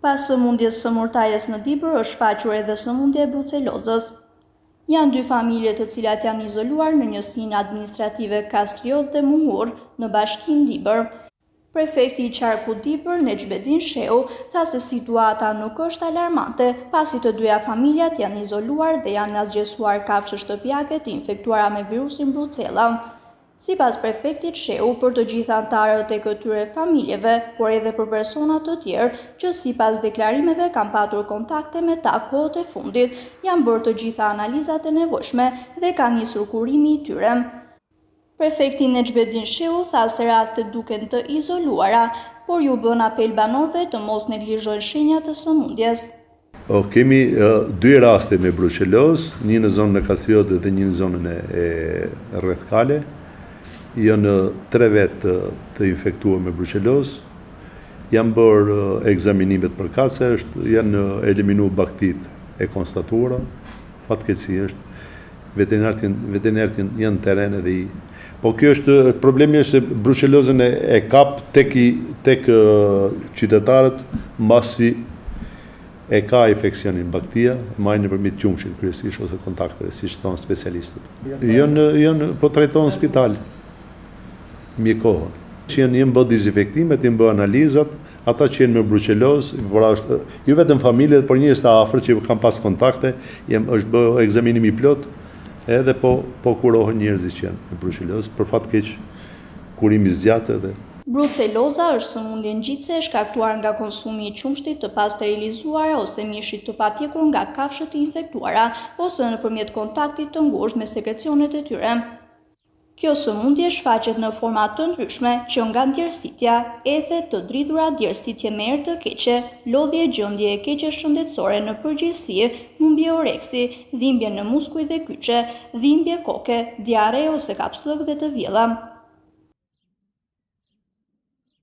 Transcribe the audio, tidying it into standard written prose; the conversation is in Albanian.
Pas sëmundjes së murtajes në Dibër është shfaqur edhe sëmundja e brucelozës. Janë dy familje të cilat janë izoluar në njësinë administrative Kastriot dhe Muhur në bashkinë Dibër. Prefekti i qarkut Dibër, Nexhbedin Sheu, tha se situata nuk është alarmante, pasi të dyja familjat janë izoluar dhe janë zgjesuar kafshë shtëpiake të infektuara me virusin brucella. Sipas prefektit Sheu, për të gjithë anëtarët e këtyre familjeve, por edhe për persona të tjerë që sipas deklarimeve kanë patur kontakte me ta kohët e fundit, janë bërë të gjitha analizat e nevojshme dhe ka nisur kurimi i tyre. Prefekti Nexhbedin Sheu tha se rastet duken të izoluara, por ju bën apel banorëve të mos neglizhojnë shenjat e sëmundjes. Kemi dy raste me brucelozë, një në zonën e Kastriot dhe një në zonën e Rrethkale. Janë 3 vetë të infektuar me brucelozë. Janë bërë ekzaminimet përkatëse, janë eliminuar baktit e konstatuara. Fatkeqësisht veterinarët janë në teren edhe po kjo është problemi është se brucelozën e kap tek qytetarët mbasi e ka infeksionin baktia, marrin nëpërmjet qumshit kryesisht ose kontakteve, siç thon specialistët. Janë po trajtohen në spital mjekohën. Që janë bë dezinfektimet, janë bë analizat, ata që janë me brucelozë, jo vetëm familjet, por njerëz të afërt që kanë pas kontakte, është bë ekzaminimi plot, edhe po kurohen njerëzit që janë me brucelozë, për fat keq kurimi zgjat edhe. Bruceloza është sëmundje ngjitse e shkaktuar nga konsumi i qumshtit të pasterilizuar ose mishit të papjekur nga kafshët e infektuara ose nëpërmjet kontaktit të ngushtë me sekrecionet e tyre. Kjo sëmundje shfaqet në forma të ndryshme që nga ndjersitja, ethe të dridhura, djersitje me erë të keqe, lodhje gjendje e keqe shëndetësore në përgjithësi, humbje oreksi, dhimbje në muskuj dhe kyçe, dhimbje koke, diare ose kapslëk dhe të vjella.